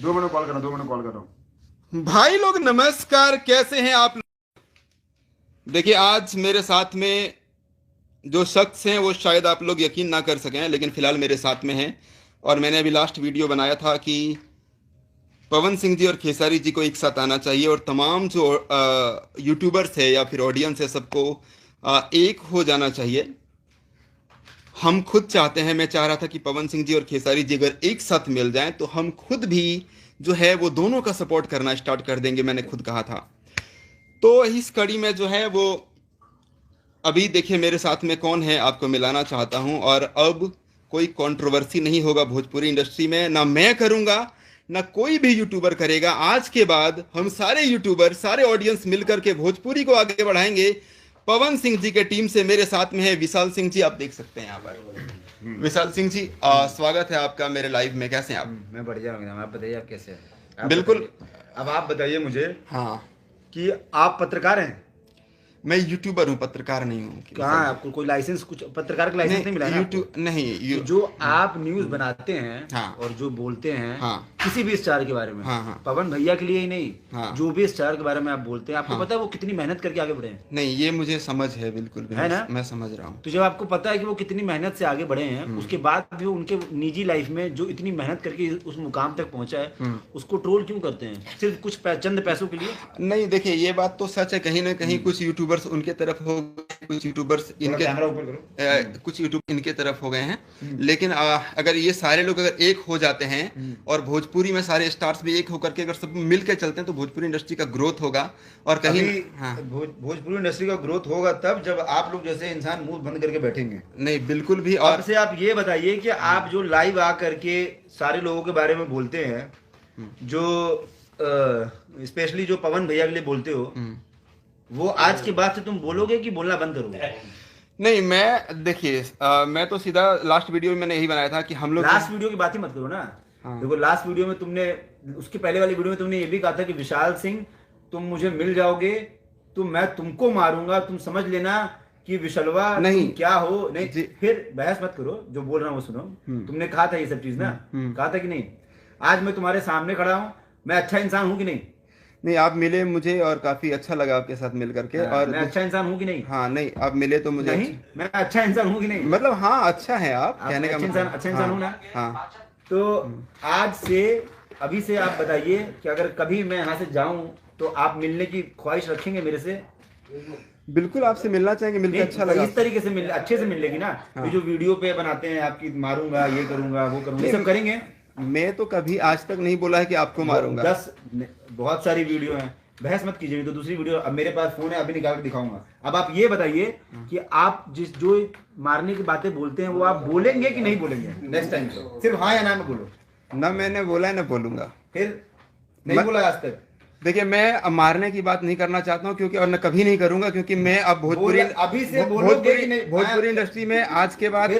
2 minute call कर रहा हूँ, 2 मिनट कॉल कर रहा हूँ। भाई लोग नमस्कार, कैसे हैं आप लोग? देखिए, आज मेरे साथ में जो शख्स हैं वो शायद आप लोग यकीन ना कर सकें, लेकिन फिलहाल मेरे साथ में हैं। और मैंने अभी लास्ट वीडियो बनाया था कि पवन सिंह जी और खेसारी जी को एक साथ आना चाहिए, और तमाम जो यूट्यूबर्स है या फिर ऑडियंस है, सबको एक हो जाना चाहिए। हम खुद चाहते हैं, मैं चाह रहा था कि पवन सिंह जी और खेसारी जी अगर एक साथ मिल जाएं तो हम खुद भी जो है वो दोनों का सपोर्ट करना स्टार्ट कर देंगे, मैंने खुद कहा था। तो इस कड़ी में जो है वो अभी देखिए मेरे साथ में कौन है, आपको मिलाना चाहता हूं। और अब कोई कंट्रोवर्सी नहीं होगा भोजपुरी इंडस्ट्री में, ना मैं करूंगा ना कोई भी यूट्यूबर करेगा। आज के बाद हम सारे यूट्यूबर, सारे ऑडियंस मिलकर के भोजपुरी को आगे बढ़ाएंगे। पवन सिंह जी के टीम से मेरे साथ में है विशाल सिंह जी, आप देख सकते हैं यहाँ पर। विशाल सिंह जी, स्वागत है आपका मेरे लाइव में। कैसे हैं आप? मैं बढ़िया हूँ, आप बताइए आप कैसे हैं? आप बिल्कुल। बताइए। अब आप बताइए मुझे हाँ, कि आप पत्रकार हैं? मैं यूट्यूबर हूँ, पत्रकार नहीं हूँ। कहाँ आपको कोई लाइसेंस, कुछ पत्रकार का लाइसेंस नहीं मिला है ना आपको? यूट्यूब नहीं तो जो आप न्यूज़ बनाते हैं हाँ। और जो बोलते हैं हाँ। किसी भी स्टार के बारे में, हाँ, हाँ। पवन भैया के लिए ही नहीं, हाँ। जो भी स्टार के बारे में आप बोलते हैं, आपको हाँ। पता है वो कितनी मेहनत करके आगे बढ़े हैं? नहीं, ये मुझे समझ है, बिल्कुल भी है ना? मैं समझ रहा हूँ। तो जब आपको पता है कि वो कितनी मेहनत से आगे बढ़े हैं, उसके बाद भी उनके निजी लाइफ में जो इतनी मेहनत करके उस मुकाम तक पहुंचा है, उसको ट्रोल क्यों करते हैं? सिर्फ कुछ चंद पैसों के लिए? नहीं, देखिए ये बात तो सच है, कहीं ना कहीं कुछ यूट्यूबर्स उनके तरफ हो गए, कुछ यूट्यूबर्स इनके कुछ यूट्यूब इनके तरफ हो गए हैं। लेकिन अगर ये सारे लोग अगर एक हो जाते हैं और भोजपुरी में सारे स्टार्स भी एक होकर के अगर सब मिल के चलते हैं तो भोजपुरी इंडस्ट्री का ग्रोथ होगा। और कहीं हाँ, भोजपुरी इंडस्ट्री का ग्रोथ होगा तब जब आप लोग जैसे इंसान मुंह बंद करके बैठेंगे। नहीं, बिल्कुल भी। और और से आप ये बताइए कि आप जो लाइव आ करके सारे लोगों के बारे में बोलते हैं, जो स्पेशली जो पवन भैया के लिए बोलते हो, वो आज के बाद से तुम बोलोगे कि बोलना बंद करोगे? नहीं, मैं देखिए मैं तो सीधा लास्ट वीडियो में मैंने यही बनाया था कि हम लोग लास्ट वीडियो की बात ही मत करो ना। देखो, लास्ट वीडियो में तुमने, उसके पहले वाली वीडियो में तुमने ये भी कहा था कि विशाल सिंह तुम मुझे मिल जाओगे तो मैं तुमको मारूंगा, तुम समझ लेना कि विशलवा नहीं तुम क्या हो। नहीं, फिर बहस मत करो, जो बोल रहा हूँ वो सुनो। तुमने कहा था ये सब चीज ना, कहा था कि नहीं? आज मैं तुम्हारे सामने खड़ा हूँ, मैं अच्छा इंसान हूँ कि नहीं? नहीं, आप मिले मुझे और काफी अच्छा लगा आपके साथ मिल करके। और मैं अच्छा इंसान हूँ कि नहीं? हाँ, नहीं, आप मिले तो मुझे नहीं, मैं अच्छा इंसान हूँ कि नहीं? मतलब हाँ, अच्छा है आप कहने का मतलब अच्छा इंसान हूँ ना? हाँ। तो आज से, अभी से आप बताइए कि अगर कभी मैं यहाँ से जाऊं तो आप मिलने की ख्वाहिश रखेंगे मेरे से? बिल्कुल, आपसे मिलना चाहेंगे, मिलकर अच्छा लगा। इस तरीके से मिल, अच्छे से मिल लेगी ना? हाँ। ये जो वीडियो पे बनाते हैं आपकी मारूंगा, ये करूंगा, वो करूंगा, ये सब करेंगे? मैं तो कभी आज तक नहीं बोला है कि आपको मारूंगा। 10 बहुत सारी वीडियो हैं, बहस मत कीजिए। तो दूसरी वीडियो, अब मेरे पास फोन है, अभी निकाल के दिखाऊंगा। अब आप ये बताइए कि आप जो मारने की बातें बोलते हैं वो आप बोलेंगे कि नहीं बोलेंगे नेक्स्ट टाइम? सिर्फ हाँ या ना में बोलो। ना मैंने बोला है ना बोलूंगा। फिर नहीं बोला आज तक? देखिए, मैं मारने की बात नहीं करना चाहता हूं, क्योंकि और न कभी नहीं करूंगा, क्योंकि मैं अब अभी से बोलोगे कि नहीं? भोजपुरी इंडस्ट्री में आज के बाद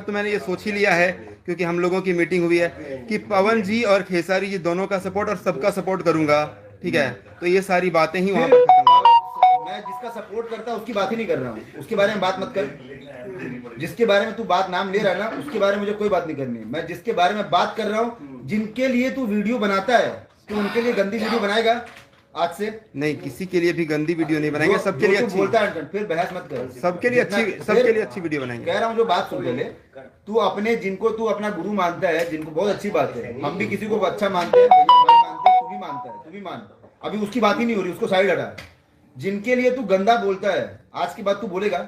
तो मैंने ये सोच ही लिया है, क्योंकि हम लोगों की मीटिंग हुई है कि पवन जी और खेसारी जी दोनों का सपोर्ट और सबका सपोर्ट करूंगा। ठीक है, तो ये सारी बातें ही वहां पर खत्म हो। मैं जिसका सपोर्ट करता हूँ उसकी बात ही नहीं कर रहा हूँ, उसके बारे में बात मत कर। जिसके बारे में तू बात नाम ले रहा है ना, उसके बारे में मुझे कोई बात नहीं करनी है। मैं जिसके बारे में बात कर रहा हूँ, जिनके लिए तू वीडियो बनाता है, तो उनके लिए गंदी वीडियो बनाएगा आज से? नहीं, किसी के लिए भी गंदी वीडियो नहीं बनाएंगे, सबके लिए अच्छी बोलता है। फिर बहस मत कर, सबके लिए अच्छी वीडियो बनाएंगे। कह रहा हूँ जो बात सुन पहले। तू अपने, जिनको तू अपना गुरु मानता है, जिनको बहुत अच्छी बात है, हम भी किसी को अच्छा मानते हैं, भाई मानते हैं, तू भी मानता है, तू भी मान। अभी उसकी बात ही नहीं हो रही, उसको साइड हटा। जिनके लिए तू गंदा बोलता है, आज की बात तू बोलेगा?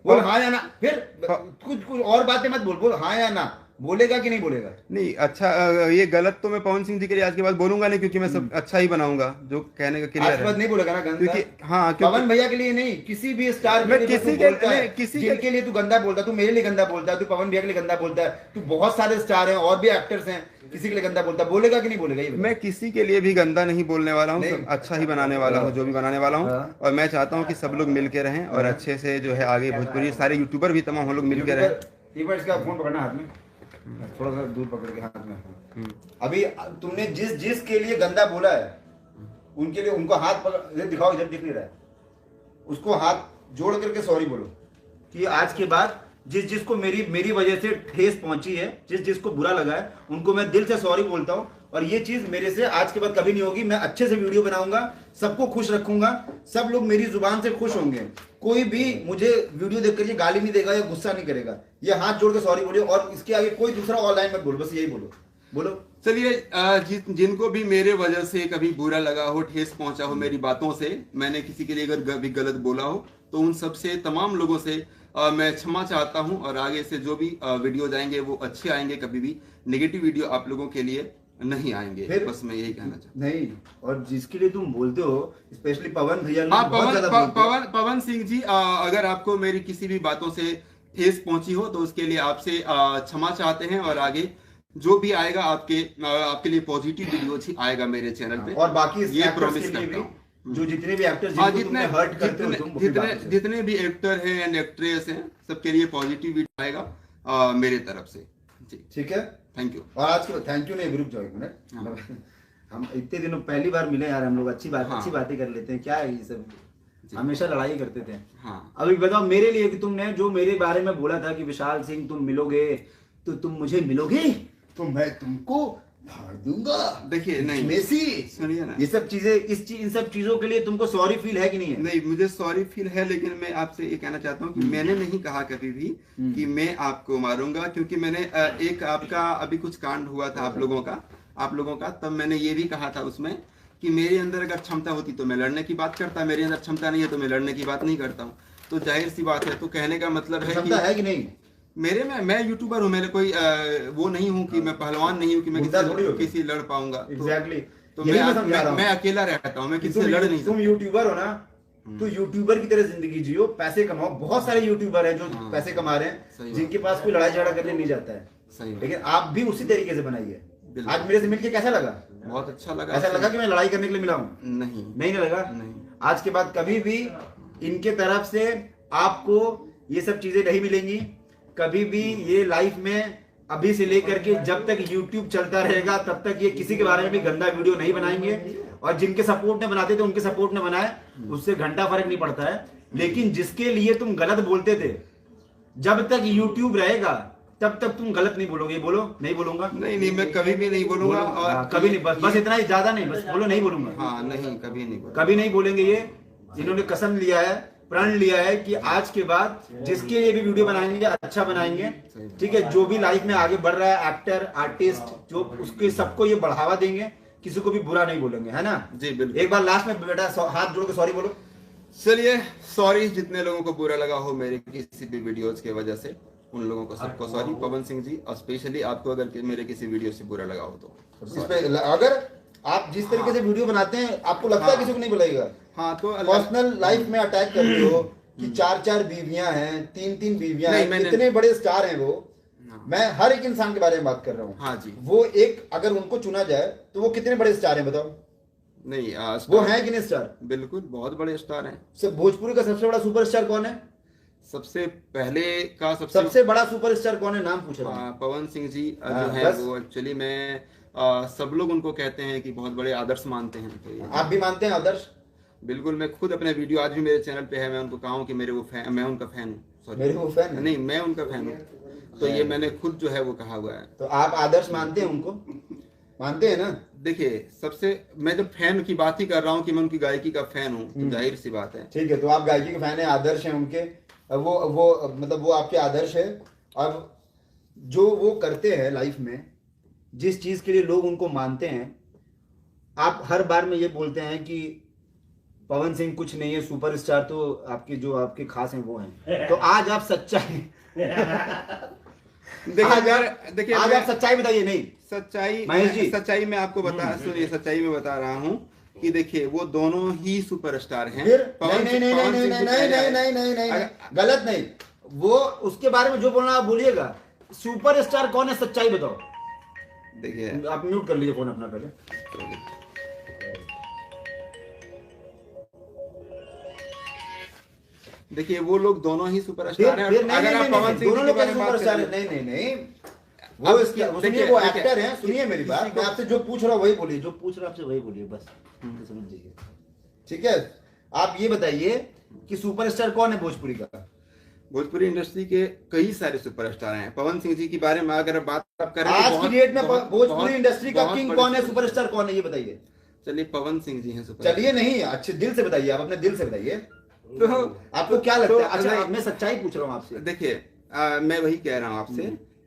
बोल हाँ या ना। फिर कुछ और बातें मत बोल हाँ या ना। बोलेगा कि नहीं बोलेगा? नहीं, अच्छा, ये गलत तो मैं पवन सिंह जी के लिए आज के बाद बोलूंगा नहीं, क्योंकि मैं सब अच्छा ही बनाऊंगा, जो कहने का क्लियर है। नहीं बोलेगा ना गंदा? क्योंकि हाँ, पवन भैया के लिए नहीं, किसी भी स्टार मैं किसी के लिए तू गंदा बोलता है। तू मेरे लिए गंदा बोलता है, तू पवन भैया के लिए गंदा बोलता है, तू बहुत सारे स्टार हैं और भी एक्टर्स हैं, किसी के लिए गंदा बोलता है। बोलेगा कि नहीं बोलेगा? ये मैं किसी के लिए भी गंदा नहीं बोलने वाला हूँ, अच्छा ही बनाने वाला हूँ जो भी बनाने वाला हूँ। और मैं चाहता हूँ कि सब लोग मिल के रहें और अच्छे से जो है आगे भोजपुरी सारे यूट्यूबर भी तमाम हम लोग मिल के रहें। इसका फोन पकड़ना हाथ में, थोड़ा सा दूर पकड़ के हाथ में। अभी तुमने जिस के लिए गंदा बोला है, उनके लिए उनको हाथ पकड़ दिखाओ, जब दिख नहीं रहा है उसको हाथ जोड़ करके सॉरी बोलो कि आज के बाद जिसको मेरी वजह से ठेस पहुंची है, जिसको बुरा लगा है, उनको मैं दिल से सॉरी बोलता हूँ। और ये चीज मेरे से आज के बाद कभी नहीं होगी। मैं अच्छे से वीडियो बनाऊंगा, सबको खुश रखूंगा, सब लोग मेरी जुबान से खुश होंगे। कोई भी मुझे वीडियो देख करके गाली नहीं देगा या गुस्सा नहीं करेगा। ये हाथ जोड़ के सॉरी बोलिए, और इसके आगे कोई दूसरा ऑनलाइन मत बोलो, बस यही बोलो। बोलो। चलिए, जिनको भी मेरे वजह से कभी बुरा लगा हो, ठेस पहुंचा हो मेरी बातों से, मैंने किसी के लिए अगर कभी गलत बोला हो, तो उन सब से, तमाम लोगों से मैं क्षमा चाहता हूं। और आगे से जो भी वीडियो जाएंगे वो अच्छे आएंगे, कभी भी नेगेटिव वीडियो आप लोगों के लिए नहीं आएंगे। बस मैं यही कहना चाहता हूं। नहीं, और जिसके लिए तुम बोलते हो, स्पेशली पवन भैया, पवन सिंह जी, अगर आपको मेरी किसी भी बातों से ठेस पहुंची हो तो उसके लिए आपसे क्षमा चाहते हैं। और आगे जो भी आएगा आपके लिए पॉजिटिव वीडियो ही आएगा मेरे चैनल पे, और बाकी ये प्रॉमिस करता हूँ। जो जितने भी एक्टर्स हर्ट करते हो तुम, जितने भी एक्टर हैं एंड एक्ट्रेस हैं, सबके लिए पॉजिटिव वीडियो आएगा मेरे तरफ से जी। ठीक है, थैंक यू। और आज के थैंक यू नहीं, ग्रुप जाओ एक मिनट। हम इतने दिनों पहली बार मिले यार, हम लोग अच्छी बातें कर लेते हैं। क्या है ये सब, हमेशा लड़ाई करते थे। हाँ। अभी बताओ मेरे लिए कि तुमने जो मेरे बारे में बोला था कि विशाल सिंह तुम मिलोगे तो तुम मुझे मिलोगे, तो मैं तुमको फाड़ दूंगा। देखिए, नहीं मेसी, सुनिए ना, ये सब चीजें, इन सब चीजों के लिए तुमको सॉरी फील है कि नहीं है? नहीं, मुझे सॉरी फील है, लेकिन मैं आपसे ये कहना चाहता हूँ कि मैंने नहीं कहा कभी भी कि मैं आपको मारूंगा, क्योंकि मैंने एक आपका अभी कुछ कांड हुआ था आप लोगों का, तब मैंने ये भी कहा था उसमें कि मेरे अंदर अगर क्षमता होती तो मैं लड़ने की बात करता, मेरे अंदर क्षमता नहीं है तो मैं लड़ने की बात नहीं करता हूँ। तो जाहिर सी बात है, तो कहने का मतलब है क्षमता है कि नहीं? मेरे में, मैं यूट्यूबर हूँ, मेरे कोई वो नहीं हूँ कि मैं पहलवान नहीं हूँ कि मैं किसी लड़ पाऊंगा। एग्जैक्टली, तो मैं अकेला रहता हूँ, मैं किसी से लड़ नहीं। तुम यूट्यूबर हो ना, तो यूट्यूबर की तरह जिंदगी जियो, पैसे कमाओ। बहुत सारे यूट्यूबर हैं जो पैसे कमा रहे हैं, जिनके पास कोई लड़ाई झगड़ा करने नहीं जाता है। सही, लेकिन आप भी उसी तरीके से बनाइए। आज मेरे से मिलके कैसा लगा? बहुत अच्छा लगा। ऐसा लगा कि मैं लड़ाई करने के लिए मिला हूँ? नहीं लगा। आज के बाद कभी भी इनके तरफ से आपको ये सब चीजें नहीं मिलेंगी। कभी भी ये लाइफ में, अभी से लेकर के जब तक YouTube चलता रहेगा, तब तक ये किसी के बारे में भी गंदा वीडियो नहीं बनाएंगे। और जिनके सपोर्ट में बनाते थे उनके सपोर्ट में बनाए, उससे घंटा फर्क नहीं पड़ता है। लेकिन जिसके लिए तुम गलत बोलते थे, जब तक YouTube रहेगा तब तक तुम गलत नहीं बोलोगे। बोलो। नहीं बोलूंगा। नहीं, मैं कभी भी नहीं बोलूंगा। और कभी नहीं, बस इतना ही, ज्यादा नहीं, बस बोलो नहीं बोलूंगा। हाँ, नहीं, कभी नहीं बोलेंगे। ये इन्होंने कसम लिया है, प्रण लिया है कि आज के बाद जिसके लिए भी वीडियो बनाएंगे अच्छा बनाएंगे। ठीक है, जो भी लाइफ में आगे बढ़ रहा है, एक्टर, आर्टिस्ट, जो उसके सबको ये बढ़ावा देंगे, किसी को भी बुरा नहीं बोलेंगे, है ना जी? बिल्कुल। एक बार लास्ट में बेटा हाथ जोड़ के सॉरी बोलो। चलिए, सॉरी जितने लोगों को बुरा लगा हो मेरे किसी भी वीडियोस के वजह से, उन लोगों को सबको सॉरी। पवन सिंह जी, और स्पेशली आपको अगर मेरे किसी वीडियो से बुरा लगा हो तो अगर आप जिस तरीके से वीडियो बनाते हैं, आपको लगता है किसी को नहीं बुलाएगा। हाँ, तो पर्सनल लाइफ में अटैक करते हो कि 4-4 बीवियां हैं, 3-3 बीवियां हैं, इतने बड़े स्टार हैं वो। मैं हर एक इंसान के बारे में बात कर रहा हूँ। हाँ जी। वो एक, अगर उनको चुना जाए तो वो कितने बड़े स्टार हैं बताओ? नहीं, वो हैं कि नहीं स्टार? बिल्कुल, बहुत बड़े स्टार हैं। सब भोजपुरी का सबसे बड़ा सुपरस्टार कौन है? सबसे पहले का सबसे बड़ा सुपरस्टार कौन है? नाम पूछ रहा हूं। पवन सिंह जी जो है वो एक्चुअली में सब लोग उनको कहते हैं कि बहुत बड़े आदर्श मानते हैं। तो आप भी मानते हैं आदर्श? बिल्कुल, मैं खुद अपने वीडियो आज भी मेरे चैनल पे है, मैं उनको कहा हूं कि मेरे वो फैन, मैं उनका फैन हूँ। मेरे वो फैन नहीं, मैं उनका फैन हूँ। तो ये मैंने खुद जो है वो कहा हुआ है। तो आप आदर्श मानते हैं उनको? मानते हैं ना? देखिए, सबसे, मैं जब फैन की बात ही कर रहा हूँ कि मैं उनकी गायकी का फैन हूँ, तो जाहिर सी बात है। ठीक है, तो आप गायकी के फैन है, आदर्श है उनके, वो मतलब वो आपके आदर्श है। अब जो वो करते हैं लाइफ में, जिस चीज के लिए लोग उनको मानते हैं, आप हर बार में ये बोलते हैं कि पवन सिंह कुछ नहीं है, सुपरस्टार तो आपके जो आपके खास हैं वो हैं। तो आज आप सच्चाई देखिए, आज आप सच्चाई बताइए। नहीं, सच्चाई मैं आपको सुनिए, सच्चाई में बता रहा हूँ कि देखिए, वो दोनों ही सुपरस्टार हैं। नहीं, गलत नहीं। वो उसके बारे में जो बोलना आप बोलिएगा। सुपरस्टार कौन है, सच्चाई बताओ। देखिए, आप म्यूट कर लीजिए फोन अपना पहले। देखिए, वो लोग दोनों ही सुपरस्टार हैं। अगर आप पवन सिंह दोनों लोग सुपरस्टार हैं, नहीं, वो सुनिए, वो एक्टर हैं। सुनिए मेरी बात, मैं आपसे जो पूछ रहा हूँ वही बोलिए, जो पूछ रहा हूँ आपसे वही बोलिए, बस समझ जाइए। ठीक है, आप ये बताइए कि सुपरस्टार कौन है भोजपुरी का? भोजपुरी इंडस्ट्री के कई सारे सुपरस्टार हैं। पवन सिंह जी के बारे में अगर बात सब करेंगे। आज की बहुत- डेट में बहुत- भोजपुरी बहुत- इंडस्ट्री का बहुत किंग बड़े- कौन है, सुपरस्टार कौन है, ये बताइए। चलिए पवन सिंह जी हैं सुपर। चलिए नहीं, अच्छे दिल से बताइए, आप अपने दिल से बताइए, तो आपको क्या लगता है? अच्छा नहीं, मैं सच्चाई पूछ रहा हूँ आपसे। देखिए मैं वही कह रहा हूँ आपसे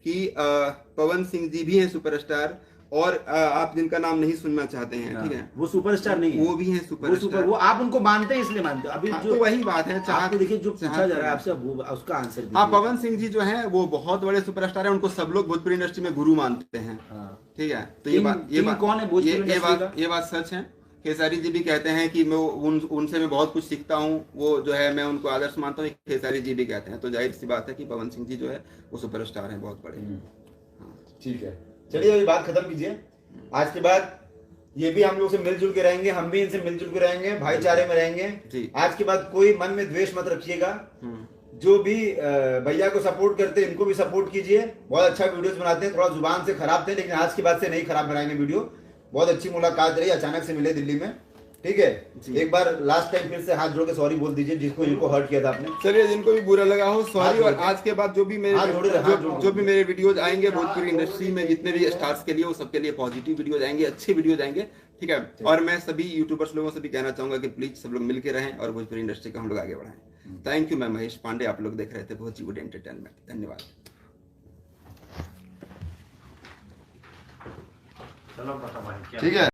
कि पवन सिंह जी भी हैं सुपरस्टार, और आप जिनका नाम नहीं सुनना चाहते हैं, ठीक है, वो सुपरस्टार नहीं है, वो भी हैं वो सुपरस्टार। सुपर, वो आप उनको मानते हैं इसलिए मानते हैं। अभी हाँ, जो तो वही बात है, आपको देखिए जो पूछा जा रहा है आपसे, वो उसका आंसर दीजिए। हाँ, पवन सिंह जी जो हैं वो बहुत बड़े सुपरस्टार हैं, उनको सब लोग भोजपुरी इंडस्ट्री में गुरु मानते हैं। हाँ। ठीक है, तो किंग कौन है भोजपुरी इंडस्ट्री का? ये बात सच है। खेसारी जी भी कहते हैं कि मैं उनसे मैं बहुत कुछ सीखता हूँ, वो जो है मैं उनको आदर्श मानता हूँ, खेसारी जी भी कहते हैं। तो जाहिर सी बात है कि पवन सिंह जी जो है वो सुपरस्टार हैं, बहुत बड़े। ठीक है, चलिए अभी बात खत्म कीजिए। आज के बाद ये भी हम लोग से मिलजुल के रहेंगे, हम भी इनसे मिलजुल के रहेंगे, भाईचारे में रहेंगे जी। आज के बाद कोई मन में द्वेष मत रखिएगा। जो भी भैया को सपोर्ट करते हैं इनको भी सपोर्ट कीजिए, बहुत अच्छा वीडियोस बनाते हैं, थोड़ा जुबान से खराब थे लेकिन आज के बाद से नहीं खराब बनाएंगे वीडियो। बहुत अच्छी मुलाकात रही, अचानक से मिले दिल्ली में, ठीक है। एक बार लास्ट टाइम फिर से हाथ जोड़ के सॉरी बोल दीजिए जिनको हर्ट किया था आपने। चलिए, जिनको भी बुरा लगा हो सॉरी, और आज के बाद जो भी मेरे वीडियोज आएंगे भोजपुरी इंडस्ट्री में, जितने भी स्टार्स के लिए, वो सबके लिए पॉजिटिव वीडियोज आएंगे, अच्छे वीडियोज आएंगे, ठीक है। और मैं सभी यूट्यूबर्स लोगों से भी कहना चाहूंगा कि प्लीज सब लोग मिलके रहें और भोजपुरी इंडस्ट्री को हम लोग आगे बढ़ाएं। Thank you. मैं महेश पांडे, आप लोग देख रहे थे भोजपुरी एंटरटेनमेंट। धन्यवाद। चलो पता भाई क्या ठीक है।